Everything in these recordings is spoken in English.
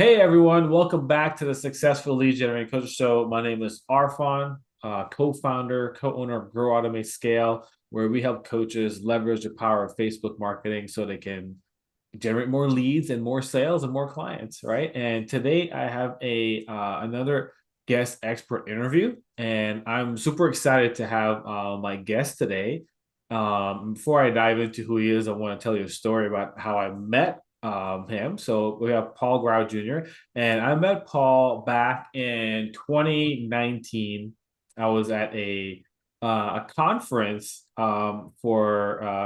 Hey everyone, welcome back to the Successful Lead Generating Coach Show. My name is Arfan, co-founder, co-owner of Grow Automate Scale, where we help coaches leverage the power of Facebook marketing so they can generate more leads and more sales and more clients, right? And today I have a another guest expert interview, and I'm super excited to have my guest today. Before I dive into who he is, I want to tell you a story about how I met him. So we have Paul Grau Jr. and I met Paul back in 2019. I was at a conference that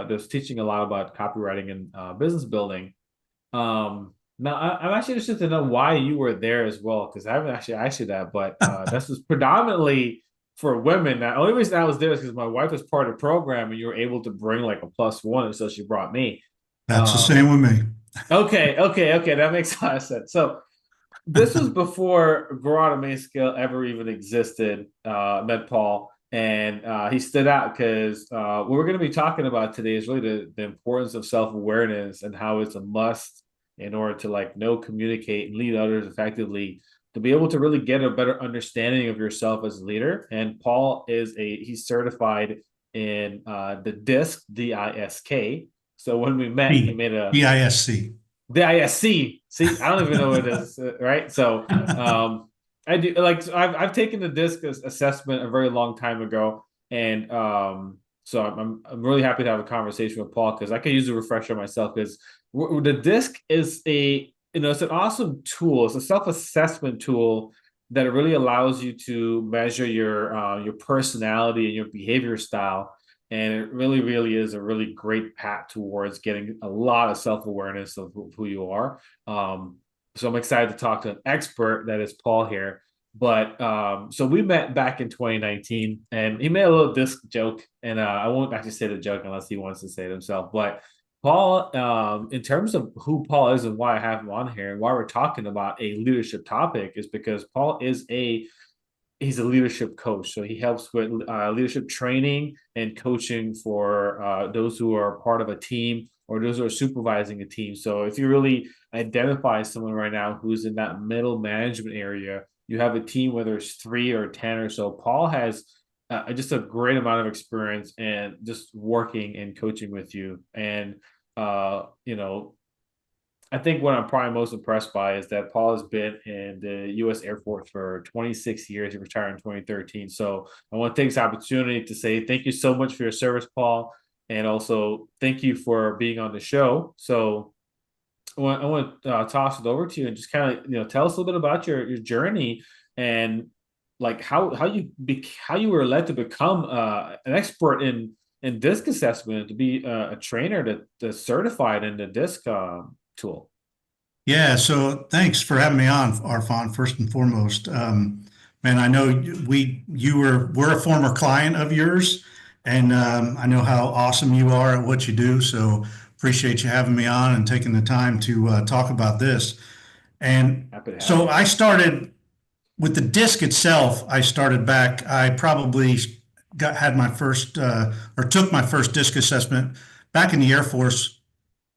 was teaching a lot about copywriting and business building. Now I'm actually interested to know why you were there as well, because I haven't actually asked you that, but this was predominantly for women. The only reason I was there is because my wife was part of the program and you were able to bring like a plus one, and so she brought me. That's the Um, same with me. okay, that makes a lot of sense. So this was before Garada Scale ever even existed. Met Paul, and he stood out because what we're going to be talking about today is really the importance of self awareness and how it's a must in order to like know, communicate, and lead others effectively. To be able to really get a better understanding of yourself as a leader. And Paul he's certified in the DISC, DISK. So when we met, he B, made a BISC. the ISC. See, I don't even know what it is, right? So, I do like so I've taken the disc assessment a very long time ago, and so I'm really happy to have a conversation with Paul because I could use a refresher myself because the disc is it's an awesome tool. It's a self assessment tool that really allows you to measure your personality and your behavior style, and it really is a really great path towards getting a lot of self-awareness of who you are. So I'm excited to talk to an expert that is Paul here. But so we met back in 2019, and he made a little disc joke, and I won't actually say the joke unless he wants to say it himself. But Paul, in terms of who Paul is and why I have him on here and why we're talking about a leadership topic, is because Paul is a he's a leadership coach. So he helps with leadership training and coaching for those who are part of a team or those who are supervising a team. So if you really identify someone right now who's in that middle management area, you have a team, whether it's 3 or 10 or so. Paul has just a great amount of experience and just working and coaching with you. And, you know, I think what I'm probably most impressed by is that Paul has been in the U.S. Air Force for 26 years. He retired in 2013. So I want to take this opportunity to say thank you so much for your service, Paul, and also thank you for being on the show. So I want to toss it over to you and just kind of tell us a little bit about your journey and like how you were led to become an expert in disc assessment, to be a trainer that's certified in the disc tool. Yeah, so thanks for having me on, Arfan, first and foremost. Man, I know we're a former client of yours, and I know how awesome you are at what you do. So appreciate you having me on and taking the time to talk about this. And Happy to have so you. I started with the disc itself. I started back. I probably had my first or took my first disc assessment back in the Air Force.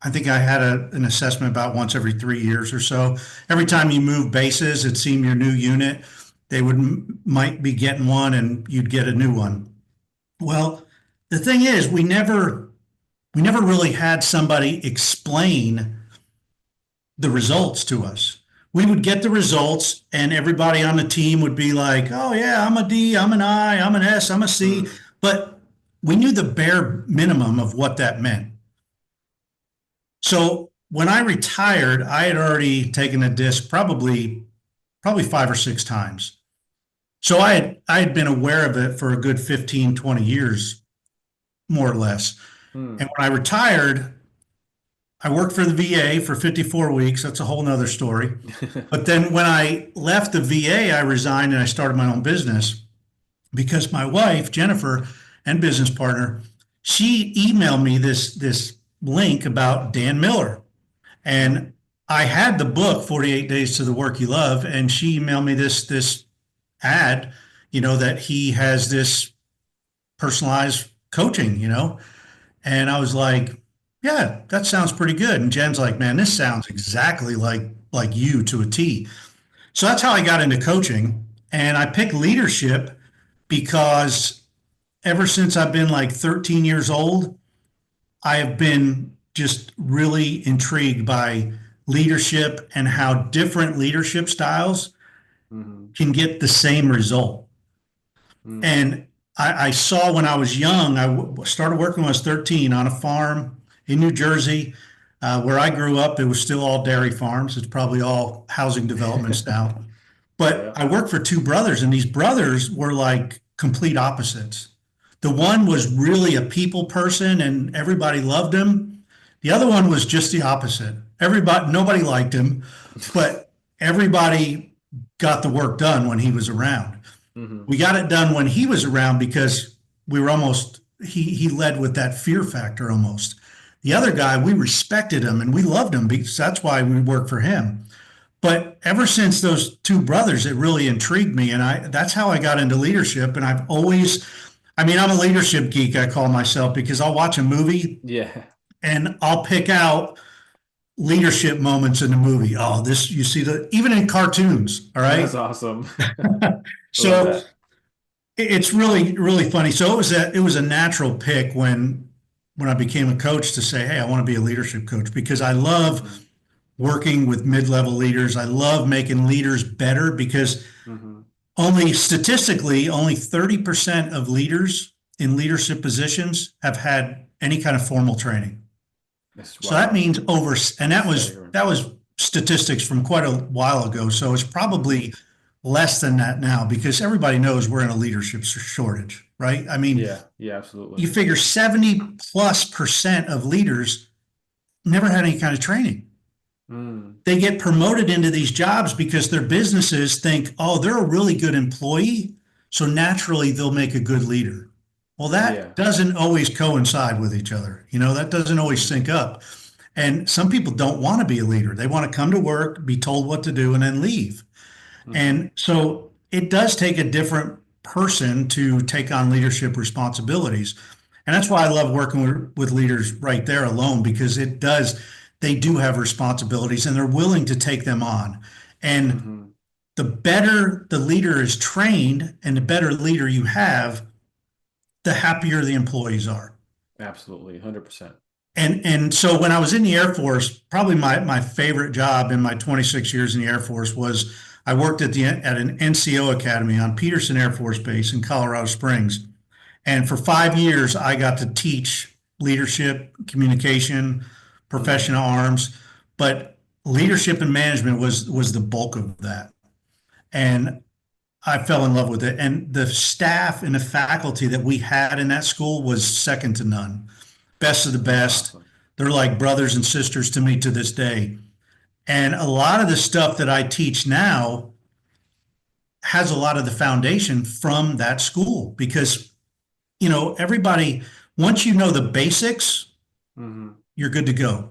I think I had an assessment about once every 3 years or so. Every time you move bases, it seemed your new unit, they might be getting one and you'd get a new one. Well, the thing is, we never really had somebody explain the results to us. We would get the results, and everybody on the team would be like, "Oh yeah, I'm a D, I'm an I, I'm an S, I'm a C," Mm, but we knew the bare minimum of what that meant. So when I retired, I had already taken a disc probably 5 or 6 times. So I had been aware of it for a good 15, 20 years, more or less. And mm. when I retired, I worked for the VA for 54 weeks. That's a whole nother story. But then when I left the VA, I resigned and I started my own business because my wife, Jennifer, and business partner, she emailed me this link about Dan Miller. And I had the book 48 Days to the Work You Love, and she emailed me this ad, that he has this personalized coaching. And I was like, yeah, that sounds pretty good. And Jen's like, man, this sounds exactly like like you to a T. So that's how I got into coaching. And I picked leadership because ever since I've been like 13 years old, I have been just really intrigued by leadership and how different leadership styles Mm-hmm. can get the same result. Mm. And I saw when I was young, started working when I was 13 on a farm in New Jersey. Where I grew up, it was still all dairy farms. It's probably all housing developments now. But Yeah. I worked for two brothers, and these brothers were like complete opposites. The one was really a people person and everybody loved him. The other one was just the opposite. Nobody liked him, but everybody got the work done when he was around. Mm-hmm. We got it done when he was around because we were almost, he led with that fear factor almost. The other guy, we respected him and we loved him because that's why we worked for him. But ever since those two brothers, it really intrigued me. And that's how I got into leadership. And I've always, I mean, I'm a leadership geek, I call myself, because I'll watch a movie Yeah. and I'll pick out leadership moments in the movie. Oh, this, you see even in cartoons. All That's right. awesome. I love So that. it's really, really funny. So it was a natural pick when I became a coach to say, hey, I want to be a leadership coach because I love Mm-hmm. working with mid-level leaders. I love making leaders better because Mm-hmm. only statistically, only 30% of leaders in leadership positions have had any kind of formal training. That's So that wow. means and that was Staggering. that was statistics from quite a while ago. So it's Mm-hmm. probably less than that now because everybody knows we're in a leadership shortage, right? I mean, Yeah. Yeah. Absolutely. you figure 70+% of leaders never had any kind of training. Mm. They get promoted into these jobs because their businesses think, oh, they're a really good employee. So naturally, they'll make a good leader. Well, that Yeah. doesn't always coincide with each other. That doesn't always Mm-hmm. sync up. And some people don't want to be a leader. They want to come to work, be told what to do, and then leave. Mm-hmm. And so it does take a different person to take on leadership responsibilities. And that's why I love working with leaders right there alone because they do have responsibilities and they're willing to take them on. And Mm-hmm. the better the leader is trained and the better leader you have, the happier the employees are. Absolutely. 100%. And so when I was in the Air Force, probably my favorite job in my 26 years in the Air Force was I worked at an NCO academy on Peterson Air Force Base in Colorado Springs. And for 5 years, I got to teach leadership, communication, Mm-hmm. professional arms, but leadership and management was the bulk of that. And I fell in love with it. And the staff and the faculty that we had in that school was second to none. Best of the That's best. awesome. They're like brothers and sisters to me to this day. And a lot of the stuff that I teach now has a lot of the foundation from that school because, everybody, once you know the basics, Mm-hmm. you're good to go.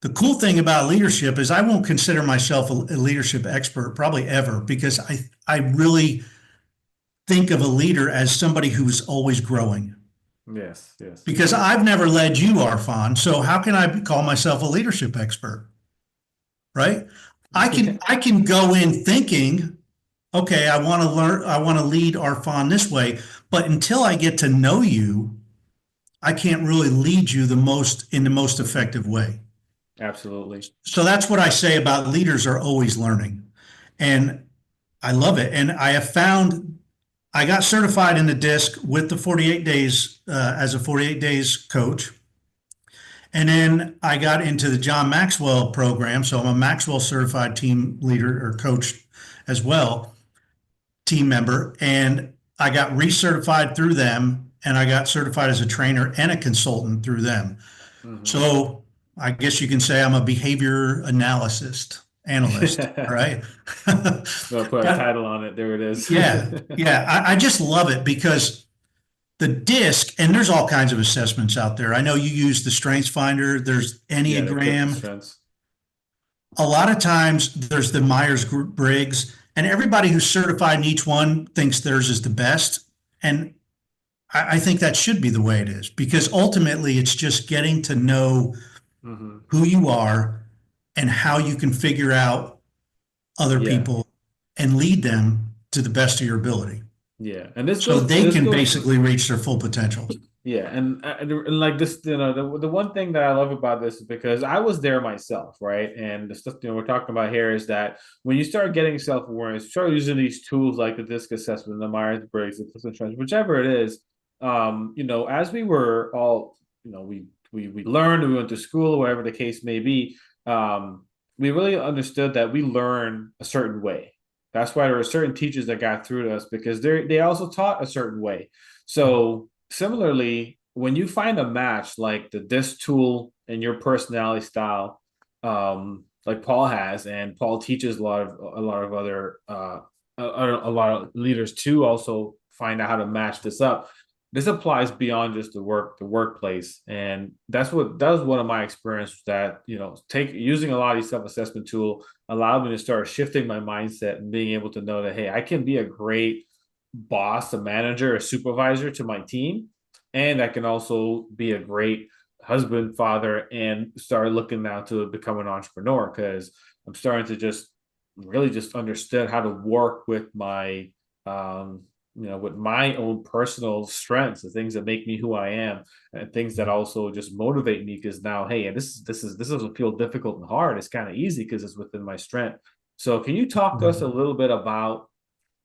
The cool thing about leadership is I won't consider myself a leadership expert probably ever because I really think of a leader as somebody who's always growing. Yes. Yes. Because I've never led you, Arfan. So how can I call myself a leadership expert? Right? I Yeah. can I can go in thinking, okay, I want to learn, I want to lead Arfan this way, but until I get to know you, I can't really lead you the most Mm-hmm. effective way. Absolutely. So that's what I say about leaders are always learning. And I love it. And I have found I got certified in the disc with the 48 days as a 48 days coach. And then I got into the John Maxwell program. So I'm a Maxwell certified team leader or coach as well, team member. And I got recertified through them. And I got certified as a trainer and a consultant through them. Mm-hmm. So I guess you can say I'm a behavior analyst, right? Gonna put a But title on it. There it is. yeah, I just love it because the disc, and there's all kinds of assessments out there. I know you use the Strengths Finder, there's Yeah, the character Enneagram. strengths. A lot of times there's the Myers Briggs, and everybody who's certified in each one thinks theirs is the best. And I think that should be the way it is because ultimately it's just getting to know Mm-hmm. who you are and how you can figure out other Yeah. people and lead them to the best of your ability Yeah. And this so goes they this can goes basically reach their full potential. Yeah, and like this, the one thing that I love about this is because I was there myself, right? And the stuff we're talking about here is that when you start getting self awareness, start using these tools like the DISC assessment, the Myers Briggs, the Clifton Strengths, whichever it is, as we were all, we learned, we went to school, whatever the case may be, we really understood that we learn a certain way. That's why there were certain teachers that got through to us because they also taught a certain way. So similarly, when you find a match like the this tool and your personality style, like Paul has, and Paul teaches a lot of other a lot of leaders to also find out how to match this up. This applies beyond just the workplace, and that was one of my experiences that take using a lot of these self assessment tool allowed me to start shifting my mindset and being able to know that hey, I can be a great boss, a manager, a supervisor to my team. And I can also be a great husband, father, and start looking now to become an entrepreneur because I'm starting to just really just understand how to work with with my own personal strengths, the things that make me who I am, and things that also just motivate me. Because now, hey, and this doesn't feel difficult and hard. It's kind of easy because it's within my strength. So, can you talk to us a little bit about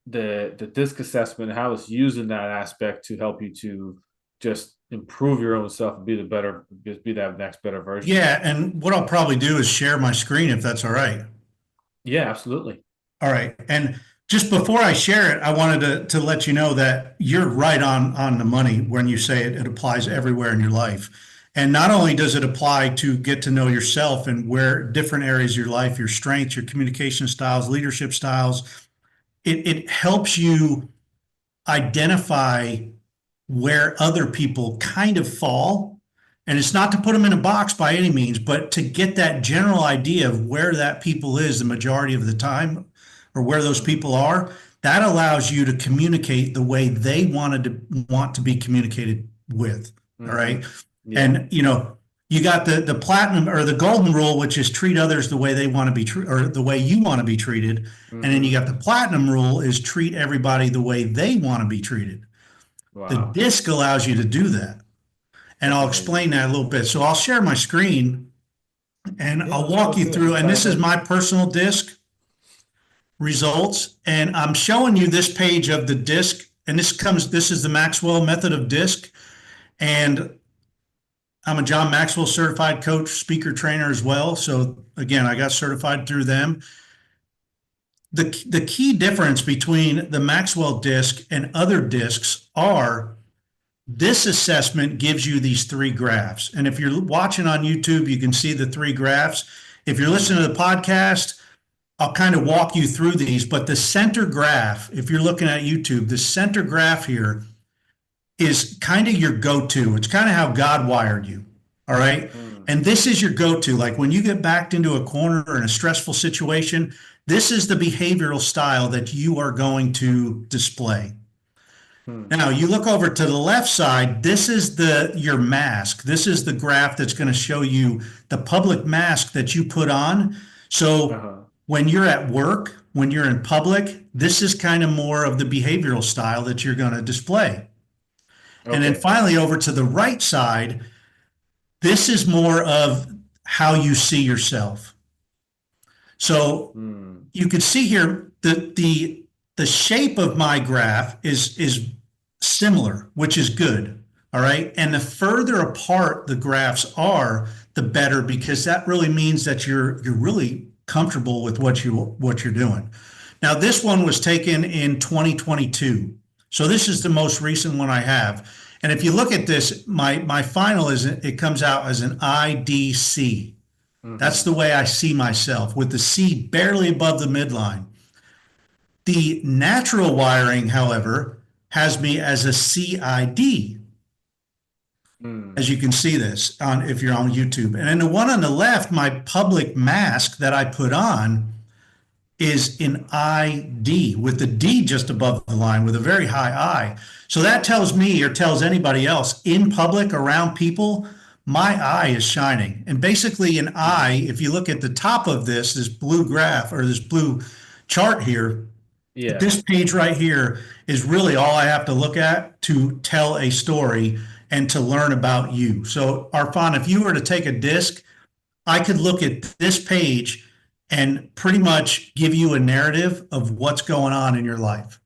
the disc assessment, how it's used in that aspect to help you to just improve your own self and be that next better version? Yeah, and what I'll probably do is share my screen if that's all right. Yeah, absolutely. All right. And just before I share it, I wanted to let you know that you're right on the money when you say it applies everywhere in your life. And not only does it apply to get to know yourself and where different areas of your life, your strengths, your communication styles, leadership styles, it helps you identify where other people kind of fall. And it's not to put them in a box by any means, but to get that general idea of where that people is the majority of the time or where those Mm-hmm. people are. That allows you to communicate the way they want to be communicated with. All Mm-hmm. right. Yeah. And you got the platinum or the golden rule, which is treat others the way they want to be treated or the way you want to be treated. And then you Mm-hmm. got the platinum rule is treat everybody the way they want to be treated. The Wow. disc allows you to do that. And That's I'll amazing. explain that a little bit. So I'll share my screen and Yeah, I'll let's go walk you through it. through. Let's And this dive is in. my personal disc results. And I'm showing you this page of the disc. And this is the Maxwell method of disc. And I'm a John Maxwell certified coach, speaker, trainer as well. So again, I got certified through them. The key difference between the Maxwell disc and other discs are this assessment gives you these three graphs. And if you're watching on YouTube, you can see the three graphs. If you're listening to Mm-hmm. the podcast, I'll kind of walk you through these. But the center graph, if you're looking at YouTube, the center graph here is kind of your go to. It's kind of how God wired you. All right. Mm-hmm. And this is your go to. Like when you get backed into a corner or in a stressful situation, this is the behavioral style that you are going to display. Now you look over to the left side, this is your mask. This is the graph that's going to show you the public mask that you put on. So Uh-huh. when you're at work, when you're in public, this is kind of more of the behavioral style that you're going to display. And then Okay. finally over to the right side, this is more of how you see yourself. So Mm. you can see here the shape of my graph is similar, which is good. All right. And the further apart the graphs are, the better, because that really means that you're really comfortable with what you're doing. Now, this one was taken in 2022. So this is the most recent one I have. And if you look at this, my final is it comes out as an IDC. That's Mm-hmm. the way I see myself, with the C barely above the midline. The natural wiring, however, has me as a CID, as Mm. you can see this on if you're on YouTube. And then the one on the left, my public mask that I put on is in ID with the D just above the line with a very high I. So that tells me or tells anybody else in public around people, my eye is shining. And basically, an Mm-hmm. eye, if you look at the top of this blue graph or this blue chart here, Yeah. this page right here is really all I have to look at to tell a story and to learn about you. So, Arfan, if you were to take a disc, I could look at this page and pretty much give you a narrative of what's going on in your life,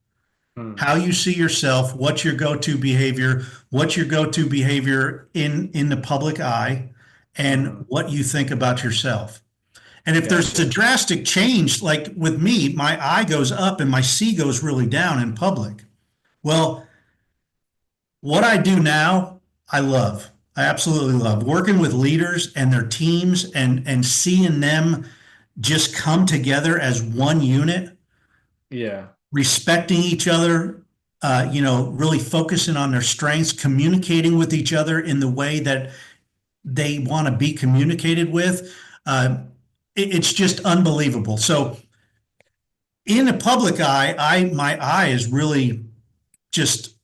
Mm-hmm. how you see yourself, what's your go-to behavior, what's your go-to behavior in the public eye, and Mm-hmm. what you think about yourself. And if there's a Gotcha. drastic change, like with me, my I goes up and my C goes really down in public. Well, what I do now, I love. I absolutely love working with leaders and their teams and seeing them just come together as one unit, Yeah. respecting each other, really focusing on their strengths, communicating with each other in the way that they want to be communicated with. It's just unbelievable. So in the public eye, I my eye is really just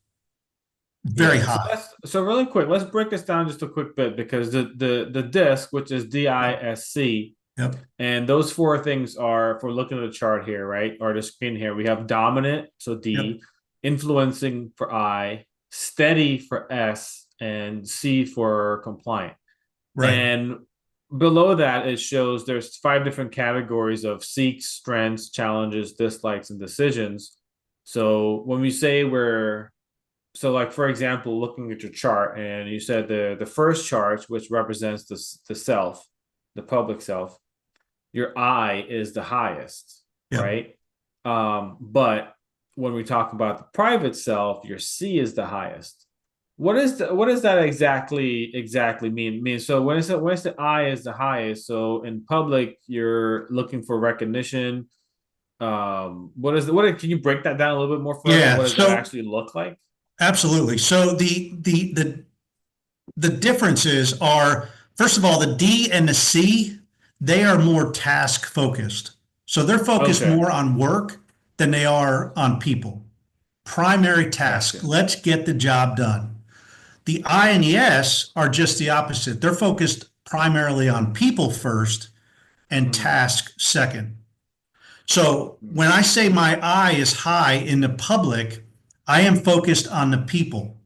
very Yeah. So high. so really quick, let's break this down just a quick bit because the disc, which is Yep. DISC, Yep. and those four things are, if we're looking at the chart here, right, or the screen here, we have dominant, so Yep. D, influencing for I, steady for S, and C for compliant. Right. And below that, it shows there's five different categories of seeks, strengths, challenges, dislikes, and decisions. So when we say we're so like for example, looking at your chart, and you said the first chart, which represents the self, the public self, your I is the highest, Yep. right? But when we talk about the private self, your C is the highest. What does that exactly mean? So when it's the I is the highest, so in public you're looking for recognition. What is what can you break that down a little bit more for us? Like Yeah. what does that So actually look like? absolutely. So the differences are, first of all, the D and the C, they are more task focused. So they're focused Okay, more on work than they are on people. Primary task. gotcha. Let's get the job done. The I and the S are just the opposite. They're focused primarily on people first and Mm-hmm. task second. So when I say my I is high in the public, I am focused on the people.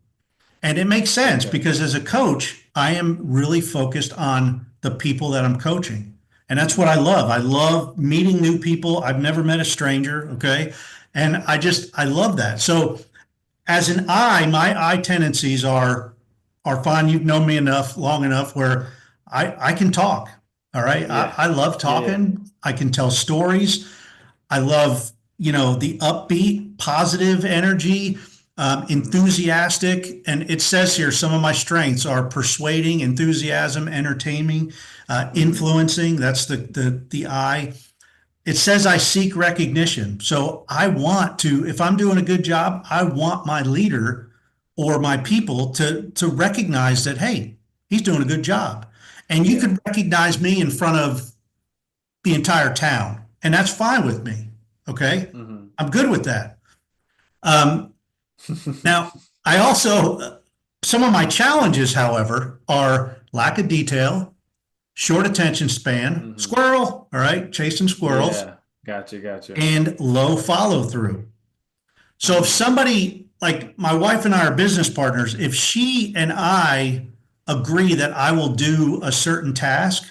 And it makes sense Okay. because as a coach, I am really focused on the people that I'm coaching. And that's what I Mm-hmm. love. I love meeting new people. I've never met a stranger. Okay. And I love that. So as an I, my I tendencies are fine. You've known me enough, long enough where I can talk. All right. Yeah. I love Yeah. talking. I can tell stories. I love, the upbeat, positive energy, Mm-hmm. enthusiastic. And it says here some of my strengths are persuading, enthusiasm, entertaining, Mm-hmm. influencing. That's the I. It says I seek recognition. So I want to, if I'm doing a good job, I want my leader or my Mm-hmm. people to recognize that, hey, he's doing a good job. And you Yeah. could recognize me in front of the entire town, and that's fine with me. Okay. Mm-hmm. I'm good with that. Um, Now, I also, some of my challenges, however, are lack of detail, short attention span, Mm-hmm. squirrel, all right, chasing squirrels, Yeah. Gotcha. Gotcha. and low follow through. So if Mm-hmm. somebody, like my wife and I are business partners, if she and I agree that I will do a certain task,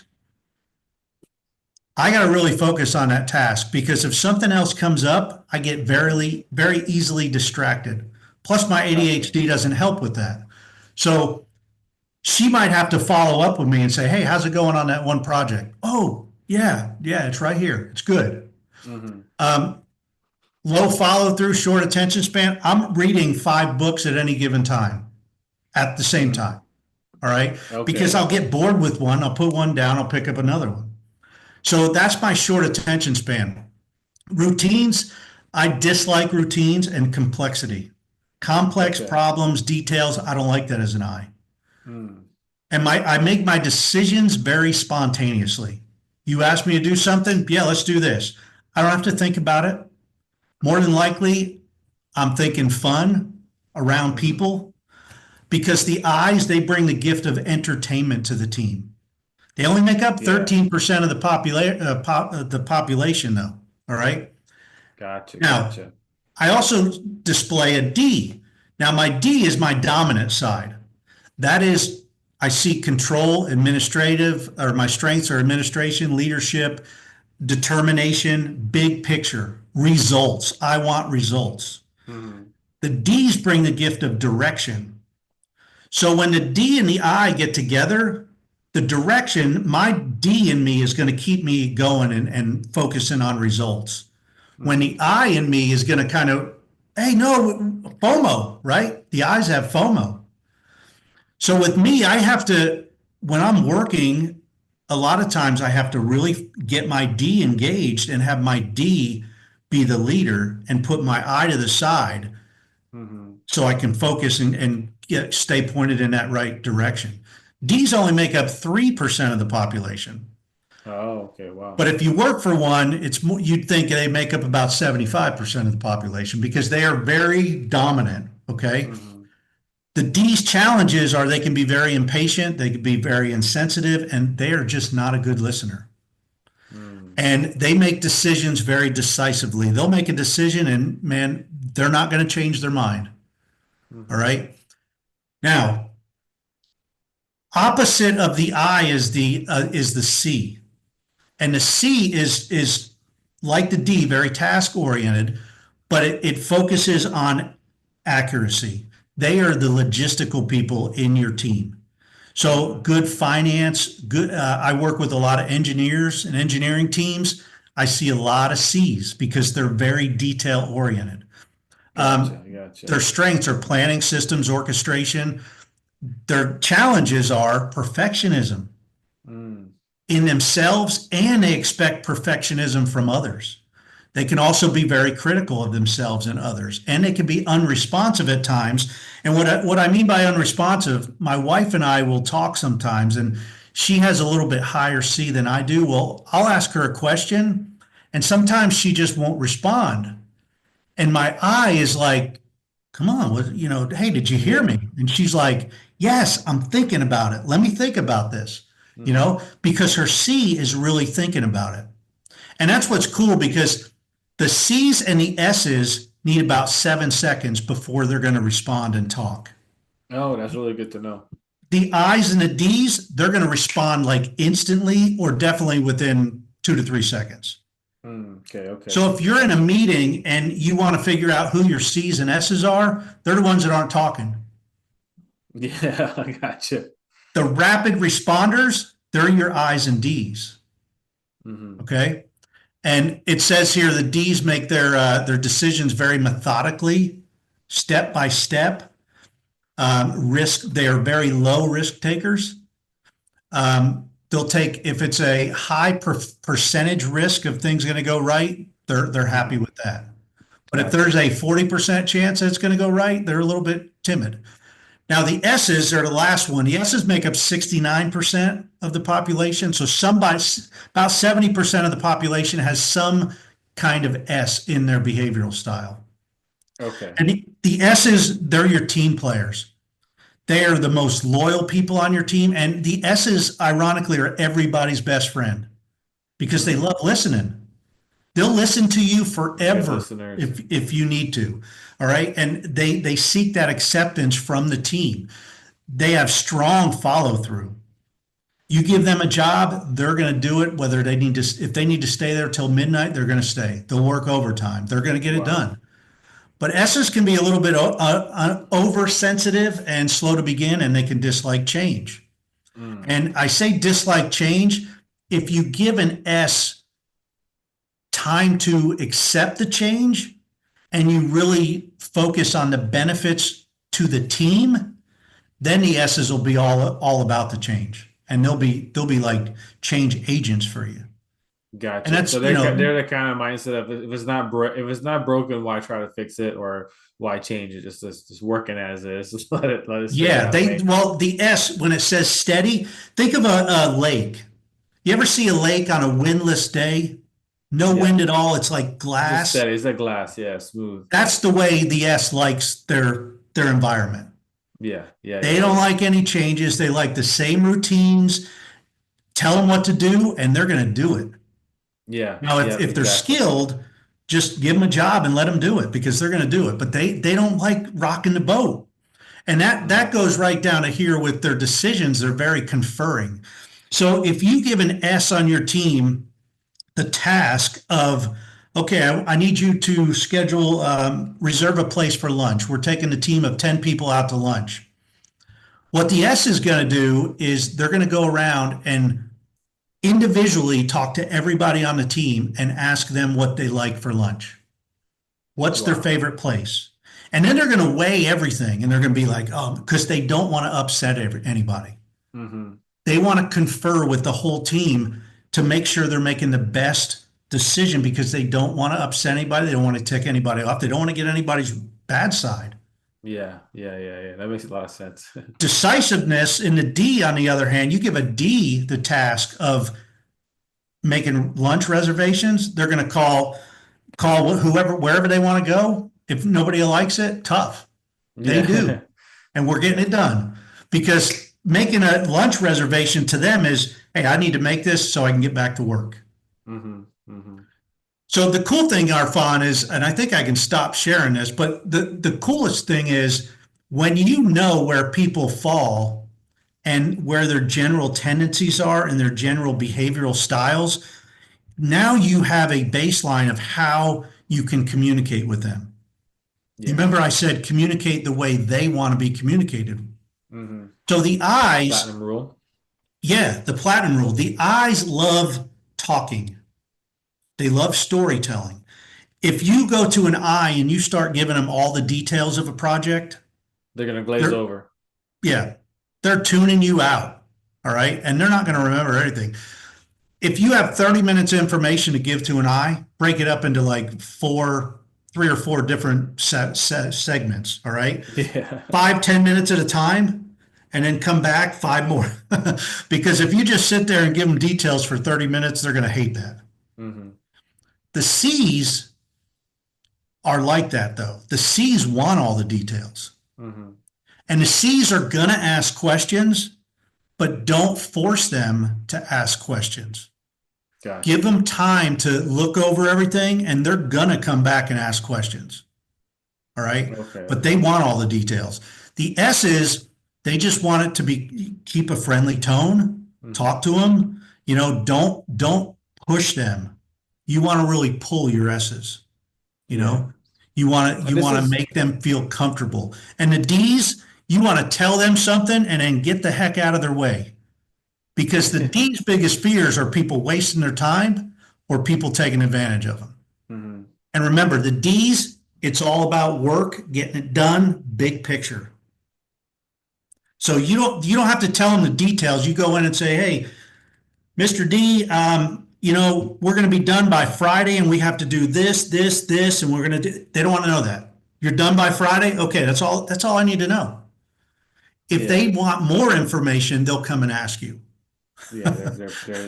I got to really focus on that task because if something else comes up, I get Mm-hmm. very easily distracted. Plus, my Gotcha. ADHD doesn't help with that. So she might have to follow up with me and say, "Hey, how's it going on that one project?" "Oh, yeah, it's right here. It's good." Mm-hmm. Um, Low follow through, short attention span. I'm reading 5 books at any given time at the same Mm-hmm. time. All right. Because Okay. I'll get bored with one. I'll put one down. I'll pick up another one. So that's my short attention span. Routines, I dislike routines and complexity. Complex Okay. problems, details, I don't like that as an I. Mm. And I make my decisions very spontaneously. You ask me to do something, yeah, let's do this. I don't have to think about it. More than likely, I'm thinking fun around Mm-hmm. people. because the I's, they bring the gift of entertainment to the team. They only make up Yeah. 13% of the population, though. All right. Gotcha. Now, Gotcha. I also display a D. Now, my D is my dominant side. That is, I seek control, administrative, or my strengths are administration, leadership, determination, big picture, results. I want results. Hmm. The D's bring the gift of direction. So when the D and the I get together, the direction, my D in me is going to keep me going and focusing on results. When the Hmm. I in me is going to kind of, hey, no, FOMO, right? The I's have FOMO. So with me, I have to, when I'm working, a lot of times I have to really get my D engaged and have my D be the leader and put my I to the side Hmm. so I can focus and stay pointed in that right direction. D's only make up 3% of the population. Oh, okay. Wow. But if you work for one, it's more, you'd think they make up about 75% of the population because they are very dominant. Okay. Hmm. The D's challenges are they can be very impatient, they can be very insensitive, and they are just not a good listener. Mm. And they make decisions very decisively. They'll make a decision and man, they're not going to change their mind. All Hmm. right. Now, opposite of the I is the C. And the C is like the D, very task oriented, but it focuses on accuracy. They are the logistical people in your team. So Hmm. good finance, good. I work with a lot of engineers and engineering teams. I see a lot of C's because they're very detail oriented. Gotcha. Gotcha. Their strengths are planning, systems, orchestration. Their challenges are perfectionism Mm. in themselves, and they expect perfectionism from others. They can also be very critical of themselves and others, and they can be unresponsive at times. And what I mean by unresponsive, my wife and I will talk sometimes, and she has a little bit higher C than I do. Well, I'll ask her a question, and sometimes she just won't respond. And my eye is like, come on, hey, did you hear me? Yeah. And she's like, yes, I'm thinking about it. Let me think about this, Hmm. because her C is really thinking about it. And that's what's cool because the C's and the S's need about 7 seconds before they're going to respond and talk. Oh, that's really good to know. The I's and the D's, they're going to respond like instantly or definitely within 2 to 3 seconds. Mm. Okay. Okay. So if you're in a meeting and you want to figure out who your C's and S's are, they're the ones that aren't talking. Yeah, I gotcha. The rapid responders, they're your I's and D's. Hmm. Okay. And it says here the D's make their decisions very methodically, step by step. Risk, they are very low risk takers. They'll take if it's a high percentage risk of things going to go right, they're happy Hmm. with that. But if there's Gotcha. a 40% chance that it's going to go right, they're a little bit timid. Now the S's are the last one. The S's make up 69% of the population. So somebody about 70% of the population has some kind of S in their behavioral style. Okay. And the S's, they're your team players. They are the most loyal people on your team. And the S's, ironically, are everybody's best friend because they love Mm. listening. They'll listen to you Good forever listeners. if you need to. All right. And they seek that acceptance from the team. They have strong follow through. You give them a Hmm. job, they're going to do it. Whether they need to, if they need to stay there till midnight, they're going to stay. They'll work overtime. They're going to get it Wow. done. But S's can be a little bit oversensitive and slow to begin, and they can dislike change. Mm. And I say dislike change if you give an S time to accept the change and you really focus on the benefits to the team, then the S's will be all about the change, and they'll be like change agents for you. And Gotcha. So that's they're the kind of mindset of if it's not broken, why try to fix it or why change it? Just working as is. Just let it stay yeah. that They way. well the S when it says steady, think of a lake. You ever see a lake on a windless day? No Yeah. wind at all. It's like Just glass. steady. It's like glass. Yeah. Smooth. That's the way the S likes their environment. Yeah. Yeah. They Yeah. don't Yeah. like any changes. They like the same routines. Tell them what to do, and they're going to do it. Yeah. Now, Yeah. if they're Exactly. skilled, just give them a job and let them do it because they're going to do it. But they don't like rocking the boat. And that Mm-hmm. goes right down to here with their decisions. They're very conferring. So if you give an S on your team the task of, okay, I need you to schedule, reserve a place for lunch. We're taking a team of 10 people out to lunch. What the S is going to do is they're going to go around and individually talk to everybody on the team and ask them what they like for lunch. What's their Wow. favorite place? And then they're going to weigh everything and they're going to be like, oh, because they don't want to upset anybody. Mm-hmm. They want to confer with the whole team to make sure they're making the best decision because they don't want to upset anybody. They don't want to tick anybody off. They don't want to get anybody's bad side. Yeah. Yeah. Yeah. Yeah. That makes a lot of sense. Decisiveness in the D, on the other hand, you give a D the task of making lunch reservations. They're going to call whoever wherever they want to go. If nobody likes it, tough. They do. Yeah. And we're getting Yeah. it done because making a lunch reservation to them is, hey, I need to make this so I can get back to work. Mm-hmm. Mm-hmm. So the cool thing, Arfan, is, and I think I can stop sharing this, but the coolest thing is when you know where people fall and where their general tendencies are and their general behavioral styles, now you have a baseline of how you can communicate with them. You Yeah. remember I said communicate the way they want to be communicated. Mm-hmm. So the eyes, Platinum rule. yeah, the platinum rule. The eyes love talking. They love storytelling. If you go to an eye and you start giving them all the details of a project, They're gonna glaze they're, over. yeah, they're tuning you out. All right. And they're not going to remember everything. If you have 30 minutes information to give to an eye, break it up into like three or four different segments. All right. Yeah. 5, 10 minutes at a time, and then come back five more. Because if you just sit there and give them details for 30 minutes, they're going to hate that. Mm-hmm. The C's are like that, though. The C's want all the details. Mm-hmm. And the C's are going to ask questions, but don't force them to ask questions. Give Gotcha. them time to look over everything, and they're going to come back and ask questions. All right. Okay. But Okay. they want all the details. The S is they just want it to be keep a friendly tone, Mm-hmm. talk to them, don't push them. You want to really pull your S's, you Yeah. know, you want to And this is make them feel comfortable. And the D's, you want to tell them something and then get the heck out of their way. Because the D's biggest fears are people wasting their time or people taking advantage of them. mm-hmm. And remember, the D's, it's all about work, getting it done, big picture. So you don't have to tell them the details. You go in and say, hey, Mr. D, we're going to be done by Friday, and we have to do this, this, this, and we're going to do. They don't want to know that. You're done by Friday. Okay, that's all. That's all I need to know. If Yeah. they want more information, they'll come and ask you. Yeah.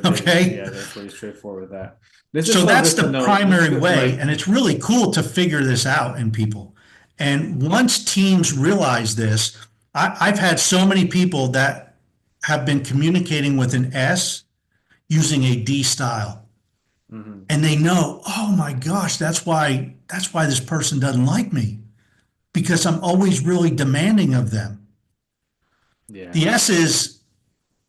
Okay. Yeah, they're pretty straightforward with that. This is So so that's good to the know. This is primary good. way, Like, and it's really cool to figure this out in people. And once teams realize this, I've had so many people that have been communicating with an S using a D style, mm-hmm. and they know, oh my gosh, that's why this person doesn't like me because I'm always really demanding of them. Yeah. The S's,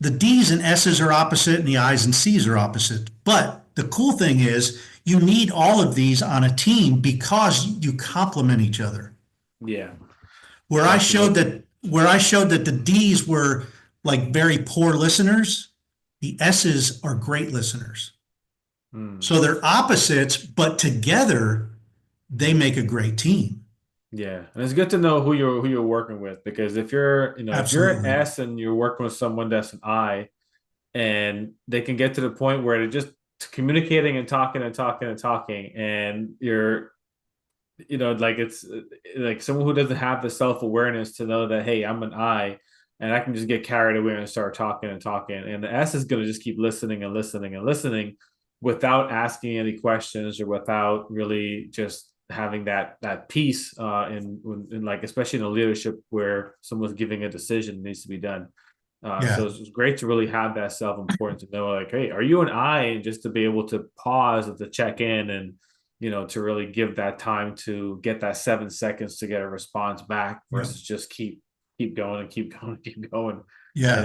the D's and S's are opposite, and the I's and C's are opposite. But the cool thing is, you need all of these on a team because you complement each other. Yeah. Where I showed Absolutely. that where I showed that the D's were like very poor listeners, the S's are great listeners. Mm. So they're opposites, but together they make a great team. Yeah, and it's good to know who you're working with because if you're an Absolutely. S and you're working with someone that's an I, and they can get to the point where they're just communicating and talking and talking and talking, and like it's like someone who doesn't have the self-awareness to know that, hey, I'm an I, and I can just get carried away and start talking and talking, and the S is going to just keep listening and listening and listening without asking any questions or without really just having that piece in like especially in a leadership where someone's giving a decision that needs to be done. So Yeah. it's great to really have that self-importance to know like, hey, are you an I? And just to be able to pause and to check in and to really give that time to get that 7 seconds to get a response back Yeah. versus just keep going and keep going and keep going. And Yeah.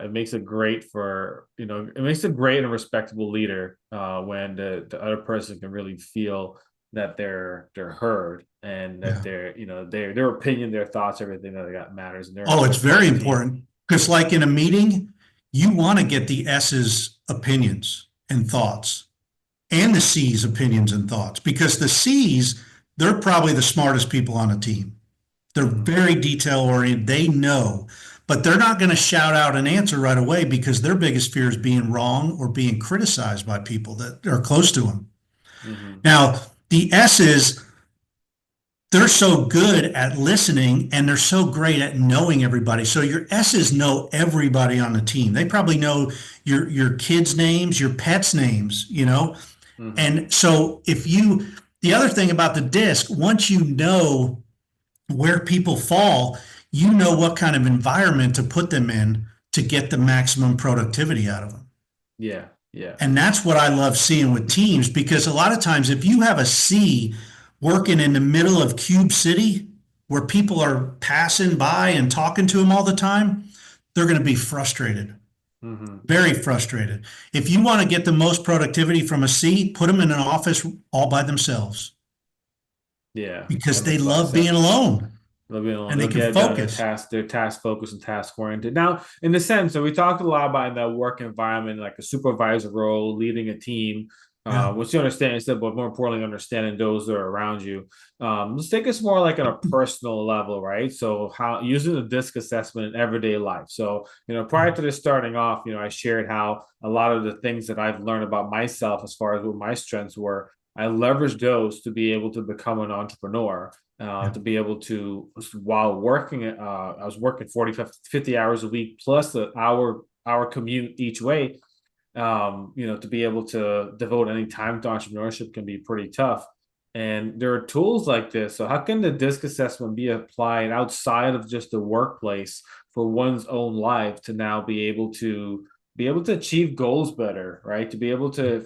it makes it great for it makes a great and respectable leader when the other person can really feel that they're heard and that Yeah. their opinion, their thoughts, everything that they got matters, and they're Oh, it's important to very the team. important because, like in a meeting, you want to get the S's opinions and thoughts and the C's opinions and thoughts because the C's, they're probably the smartest people on a team. They're Mm-hmm. very detail oriented. They know, but they're not going to shout out an answer right away because their biggest fear is being wrong or being criticized by people that are close to them. Mm-hmm. Now, the S's, they're so good at listening and they're so great at knowing everybody. So your S's know everybody on the team. They probably know your kids' names, your pets' names, you know. Mm-hmm. And so the other thing about the disc, once you know where people fall, you know what kind of environment to put them in to get the maximum productivity out of them. Yeah. Yeah. And that's what I love seeing with teams because a lot of times, if you have a C working in the middle of Cube City where people are passing by and talking to them all the time, they're going to be frustrated, Mm-hmm. very frustrated. If you want to get the most productivity from a C, put them in an office all by themselves Yeah. because That they makes a lot of love being sense. alone They'll be alone. and they They'll can get it done. focus. They're task focused and task oriented. Now, in the sense, so we talked a lot about in that work environment, like a supervisor role, leading a team, Yeah. which you understand, but more importantly, understanding those that are around you. Let's take this more like on a personal level, right? So, how using the DISC assessment in everyday life. So, prior to this starting off, I shared how a lot of the things that I've learned about myself as far as what my strengths were. I leveraged those to be able to become an entrepreneur Yeah. to be able to while working I was working 40 50 hours a week plus the hour commute each way. To be able to devote any time to entrepreneurship can be pretty tough, and there are tools like this. So how can the DISC assessment be applied outside of just the workplace for one's own life to now be able to achieve goals better, right? To be able to,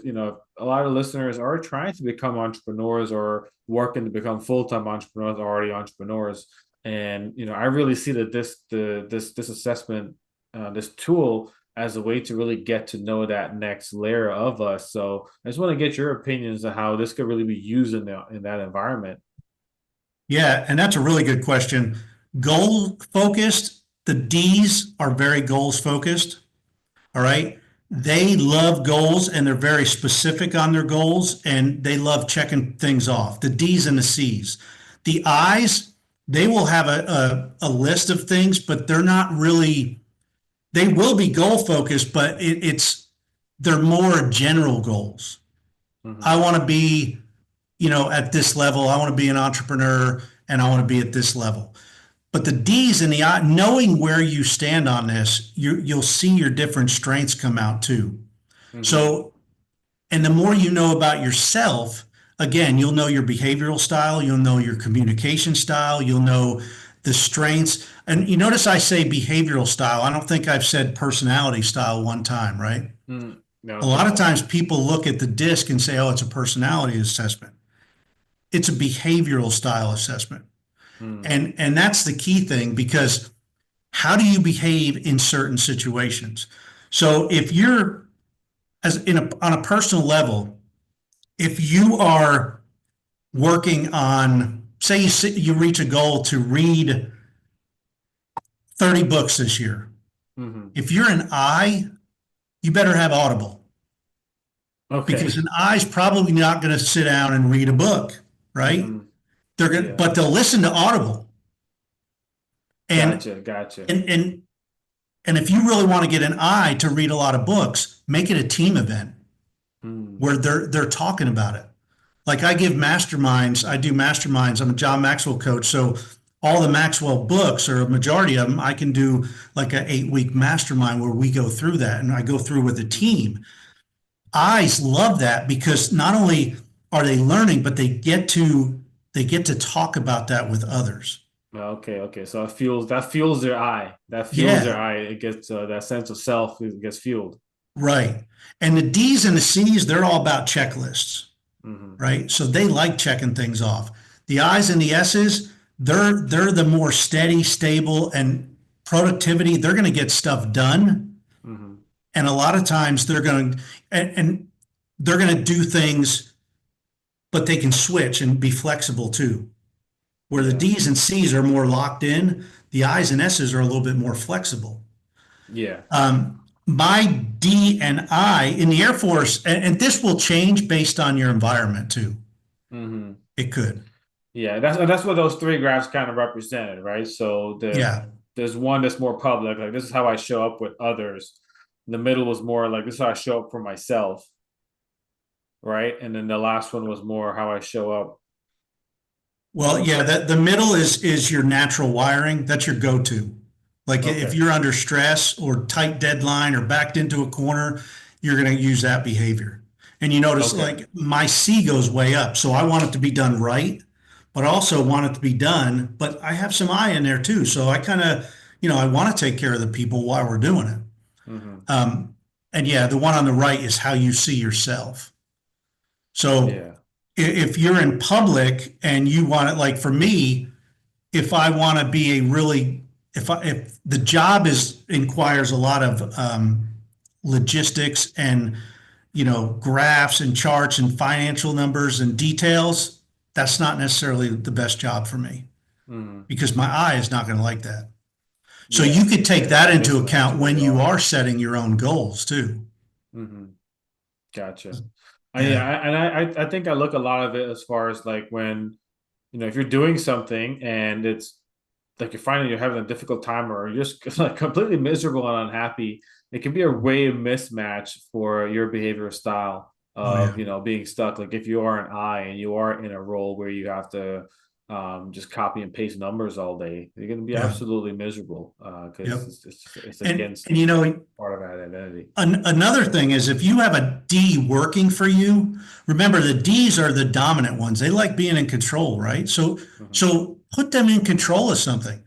a lot of listeners are trying to become entrepreneurs or working to become full-time entrepreneurs, already entrepreneurs. And, I really see that this assessment, this tool as a way to really get to know that next layer of us. So I just want to get your opinions on how this could really be used in that environment. Yeah, and that's a really good question. Goal focused, the D's are very goals focused. All right. They love goals and they're very specific on their goals and they love checking things off. The D's and the C's. The I's, they will have a list of things, but they're not really, they will be goal focused, but they're more general goals. I Mm-hmm. want to be, at this level. I want to be an entrepreneur and I want to be at this level. But the D's and the I, knowing where you stand on this, you'll see your different strengths come out too. Mm-hmm. So, and the more you know about yourself, again, you'll know your behavioral style, you'll know your communication style, you'll know the strengths. And you notice I say behavioral style. I don't think I've said personality style one time, right? Mm-hmm. I A don't lot think of so. times people look at the disc and say, oh, it's a personality assessment. It's a behavioral style assessment. Mm-hmm. And that's the key thing because how do you behave in certain situations? So if you're on a personal level, if you are working on, say you reach a goal to read 30 books this year. Mm-hmm. If you're an I, you better have Audible because Okay. an I is probably not going to sit down and read a book, right? Mm-hmm. Yeah. But they'll listen to Audible. And Gotcha. Gotcha. and and and if you really want to get an I to read a lot of books, make it a team event Mm-hmm. where they're talking about it. Like I give masterminds, I do masterminds. I'm a John Maxwell coach, so all the Maxwell books or a majority of them, I can do like an 8 week mastermind where we go through that, and I go through with a Mm-hmm. team. Eyes love that because not only are they learning, but they get to they get to talk about that with others. Okay, okay. So that fuels their I. That fuels their Yeah, I. It gets that sense of self. It gets fueled. right. And the D's and the C's, they're all about checklists, Hmm. right? So they like checking things off. The I's and the S's, they're the more steady, stable, and productivity. They're going to get stuff done, Hmm. and a lot of times and they're going to do things, but they can switch and be flexible too. Where the Yeah. D's and C's are more locked in, the I's and S's are a little bit more flexible. Yeah. My D and I in the Air Force, and this will change based on your environment too. Hmm. It could. Yeah. That's what those three graphs kind of represented, right? So Yeah. there's one that's more public, like this is how I show up with others. The middle was more like this is how I show up for myself, right? And then the last one was more how I show up. Well, yeah, the middle is your natural wiring. That's your go-to. Like if Okay. you're under stress or tight deadline or backed into a corner, you're going to use that behavior. And you notice Okay. like my C goes way up. So I want it to be done right, but I also want it to be done, but I have some I in there too. So I kind of, I want to take care of the people while we're doing it. Hmm. Um, and yeah, the one on the right is how you see yourself. So Yeah. if you're in public and you want it, like for me, if I want to be a really, if the job requires a lot of logistics and graphs and charts and financial numbers and details, that's not necessarily the best job for me Hmm. because my eye is not going to like that. So you Yeah. could Yeah. take It's that a into mismatch account where when you you are. are setting your own goals too. Hmm. Gotcha. Yeah, I think I look a lot of it as far as like when, if you're doing something and it's like you're finding you're having a difficult time or you're just like completely miserable and unhappy, it can be a way mismatch for your behavioral style oh yeah, of, being stuck. Like if you are an I and you are in a role where you have to just copy and paste numbers all day, you're going to be yeah, absolutely miserable yep. because it's And against part of that identity. another thing is if you have a D working for you, remember the D's are the dominant ones. They like being in control, right? So Hmm. so put them in control of something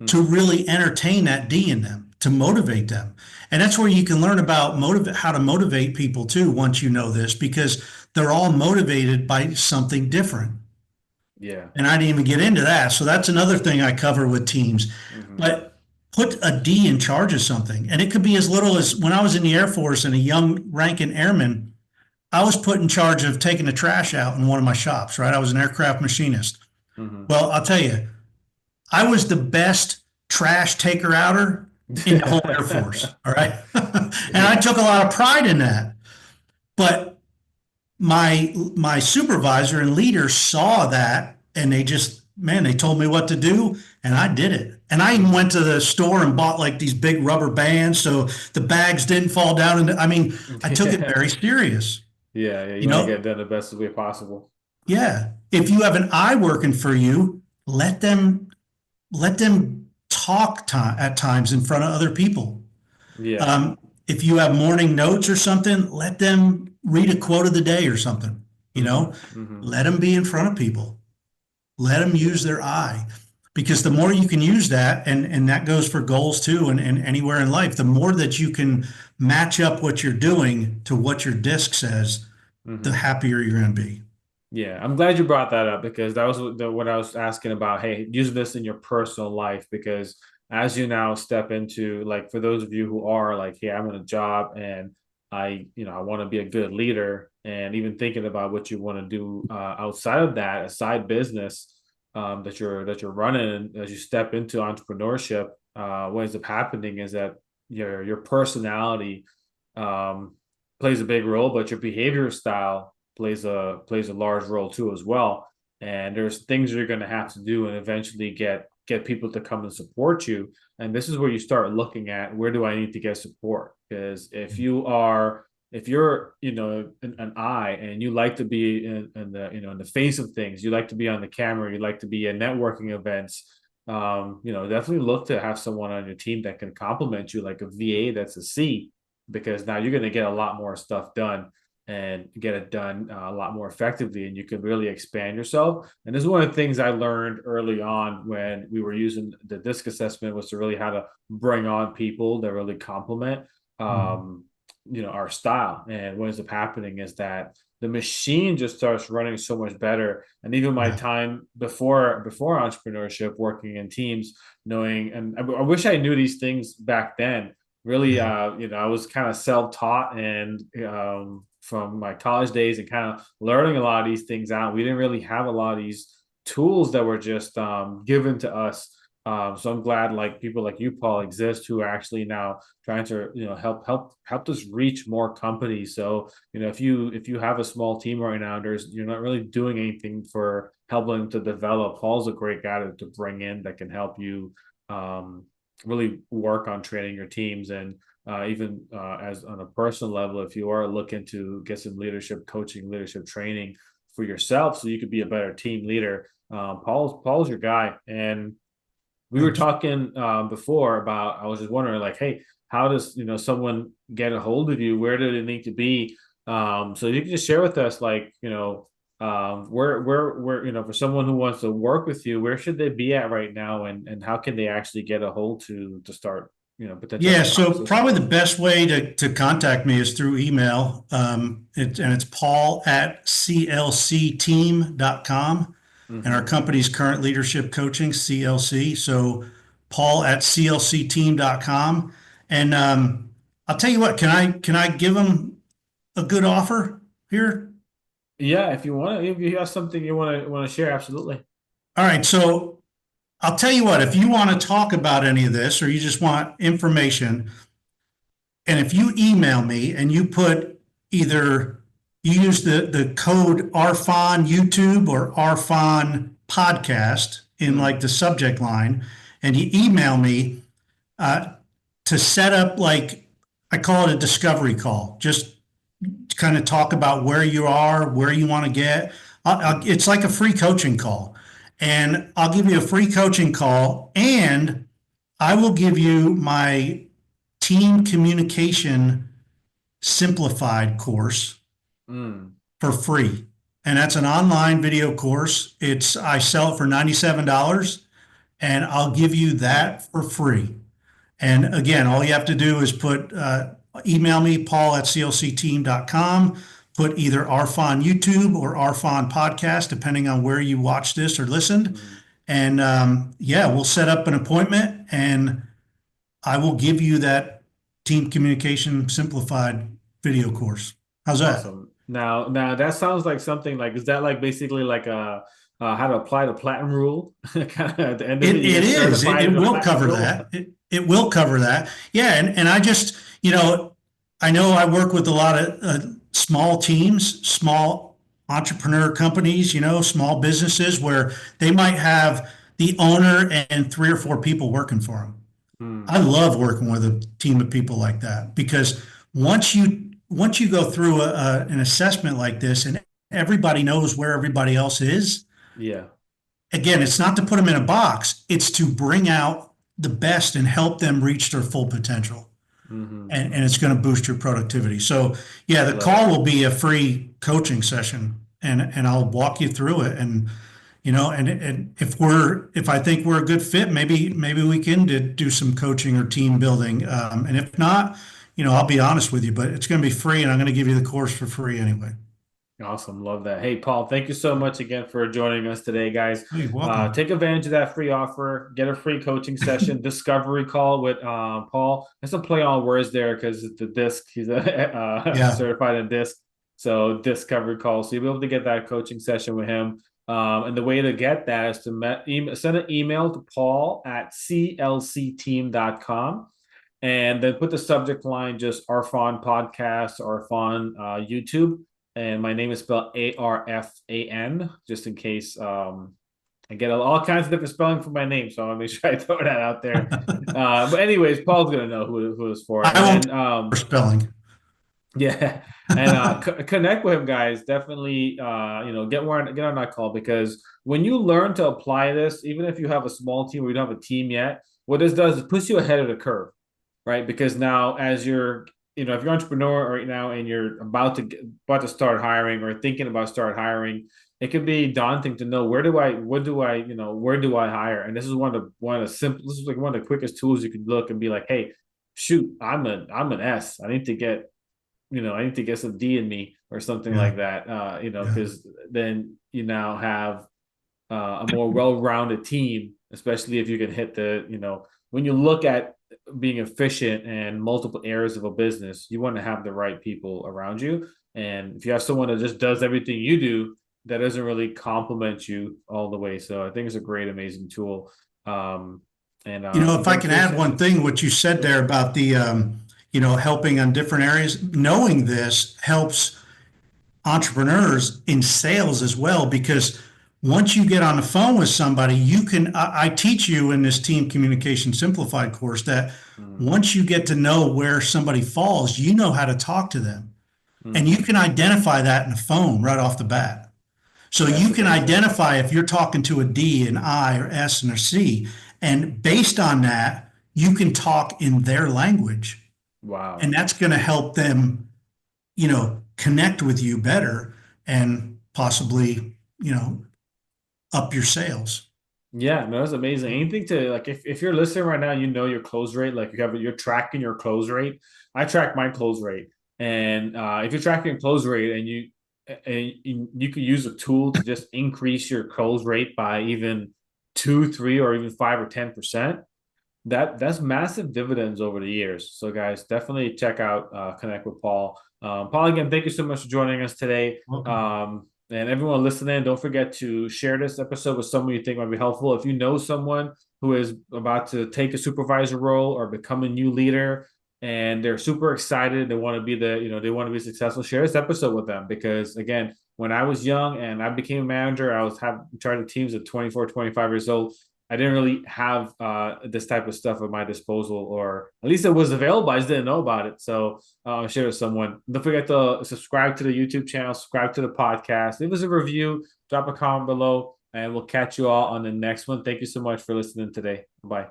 to Hmm. really entertain that D in them, to motivate them. And that's where you can learn about how to motivate people too once you know this because they're all motivated by something different. Yeah. And I didn't even get into that. So that's another thing I cover with teams. Hmm. But put a D in charge of something. And it could be as little as when I was in the Air Force and a young ranking airman, I was put in charge of taking the trash out in one of my shops, right? I was an aircraft machinist. Hmm. Well, I'll tell you, I was the best trash taker outer in the whole Air Force. All right. And I Yeah. took a lot of pride in that. But my supervisor and leader saw that and they just they told me what to do and I did it. And I even Hmm. went to the store and bought like these big rubber bands so the bags didn't fall down. And I mean, I took it Yeah. very serious. Yeah. Yeah. You You want to get know, it done the best way possible. yeah. If you have an eye working for you, let them talk at times in front of other people. Yeah. Um, if you have morning notes or something, let them read a quote of the day or something. You know, Hmm. Hmm. let them be in front of people. Let them use Yeah. their eye. Because the more you can use that, and that goes for goals too, and anywhere in life, the more that you can match up what you're doing to what your disc says, the Hmm. happier you're going to be. Yeah, I'm glad you brought that up because that was what I was asking about. Hey, use this in your personal life because as you now step into like for those of you who are like, hey, I'm in a job and I want to be a good leader, and even thinking about what you want to do outside of that, a side business that you're running as you step into entrepreneurship. What ends up happening is that your personality um, plays a big role, but your behavior style plays a large role too as well. And there's things you're going to have to do and eventually get people to come and support you. And this is where you start looking at where do I need to get support? Because if you're an eye and you like to be in the in the face of things, you like to be on the camera, you like to be at networking events, definitely look to have someone on your team that can complement you, like a VA that's a C, because now you're going to get a lot more stuff done. and get it done a lot more effectively, and you can really expand yourself. And this is one of the things I learned early on when we were using the disc assessment, was to really how to bring on people that really complement Mhm. our style. And what ends up happening is that the machine just starts running so much better. And even my Yeah. time before entrepreneurship, working in teams, knowing, and I wish I knew these things back then. Really, Yeah. I was kind of self-taught, and from my college days, and kind of learning a lot of these things out. We didn't really have a lot of these tools that were just given to us. So I'm glad like people like you, Paul, exist, who are actually now trying to help us reach more companies. So if you have a small team right now, you're not really doing anything for helping to develop. Paul's a great guy to bring in that can help you um, really work on training your teams. And even as on a personal level, if you are looking to get some leadership coaching, leadership training for yourself, so you could be a better team leader, Paul's your guy. And we were Thanks. talking before about, I was just wondering, like, hey, how does someone get a hold of you? Where do they need to be? So you can just share with us, like, where for someone who wants to work with you, where should they be at right now, and how can they actually get a hold to start potentially Yeah, having a so conversation probably with the you? best way to contact me is through email. And it's Paul at clcteam.com. And our Mm-hmm. company's Current Leadership Coaching, CLC. So Paul at clcteam.com. And I'll tell you what, can I give them a good offer here? Yeah, if you want to, if you have something you want to share, absolutely. All right, so I'll tell you what, if you want to talk about any of this or you just want information, and if you email me and you put either you use the code RFON YouTube or RFON podcast in like Mm, the subject line, and you email me uh, to set up like I call it a discovery call, just kind of talk about where you are, where you want to get. mm, It's like a free coaching call, and I'll give you a free coaching call, and I will give you my team communication simplified course mm. for free. And that's an online video course. I sell it for $97 and I'll give you that for free. And again, all you have to do is email me, Paul at clcteam.com, put either RFON YouTube or RFON podcast, depending on where you watch this or listened. Mm. And yeah, we'll set up an appointment and I will give you that team communication simplified video course. How's that? Awesome. Now that sounds like something like, is that like basically like a how to apply the platinum rule? Kind of at the end of it, you It get is. certified in It the will platinum cover rule. that. It will cover that. Yeah. And I just, I know I work with a lot of small teams, small entrepreneur companies, small businesses where they might have the owner and three or four people working for them. I Mm, love working with a team of people like that because once you go through an assessment like this and everybody knows where everybody else is, yeah. again, it's not to put them in a box, it's to bring out the best and help them reach their full potential. Mm-hmm, And it's mm-hmm. going to boost your productivity. So, yeah, the Love call it. will be a free coaching session and I'll walk you through it. And if I think we're a good fit, maybe we can do some coaching or team building. And if not, I'll be honest with you, but it's going to be free and I'm going to give you the course for free anyway. Awesome. Love that. Hey, Paul, thank you so much again for joining us today, guys. Oh, you're welcome. Take advantage of that free offer. Get a free coaching session, discovery call with Paul. There's some play on words there because it's the disc. He's a Yeah. certified in disc. So, discovery call. So, you'll be able to get that coaching session with him. And the way to get that is to send an email to Paul at clcteam.com, and then put the subject line just Arfan podcast, Arfan YouTube, and my name is spelled Arfan, just in case I get all kinds of different spelling for my name, so I want to make sure I throw that out there. But anyways, Paul's gonna know who is for, I and won't then for spelling. yeah, and connect with him, guys. Definitely, get on that call, because when you learn to apply this, even if you have a small team or you don't have a team yet, what this does is puts you ahead of the curve, right? Because now, as you're if you're an entrepreneur right now and you're about to start hiring or thinking about start hiring, it can be daunting to know where do I hire? And this is this is like one of the quickest tools you can look and be like, hey, shoot, I'm an S. I need to get some D in me or something Yeah. like that. Yeah. Because then you now have a more well-rounded team, especially if you can hit when you look at being efficient and multiple areas of a business, you want to have the right people around you. And if you have someone that just does everything you do, that doesn't really complement you all the way. So I think it's a great, amazing tool. And If I can add one thing, what you said there about the, helping on different areas, knowing this helps entrepreneurs in sales as well, because once you get on the phone with somebody, I teach you in this team communication simplified course that once you get to know where somebody falls, you know how to talk to them. And you can identify that in the phone right off the bat. So That's you can amazing. identify if you're talking to a D, an I, or S, and a C. And based on that, you can talk in their language. And Wow. that's going to help them, connect with you better and possibly, up your sales. Yeah, no, that's amazing. Anything to like if you're listening right now, your close rate, like you're tracking your close rate. I track my close rate. And if you're tracking close rate and you can use a tool to just increase your close rate by even 2, 3, or even 5 or 10%, that's massive dividends over the years. So guys, definitely check out connect with Paul. Paul, again, thank you so much for joining us today. Welcome. And everyone listening, don't forget to share this episode with someone you think might be helpful. If you know someone who is about to take a supervisor role or become a new leader and they're super excited, they want to be successful, share this episode with them. Because again, when I was young and I became a manager, I was in charge of teams at 24, 25 years old. I didn't really have this type of stuff at my disposal, or at least it was available. I just didn't know about it. So share with someone. Don't forget to subscribe to the YouTube channel, subscribe to the podcast, leave us a review, drop a comment below, and we'll catch you all on the next one. Thank you so much for listening today. Bye.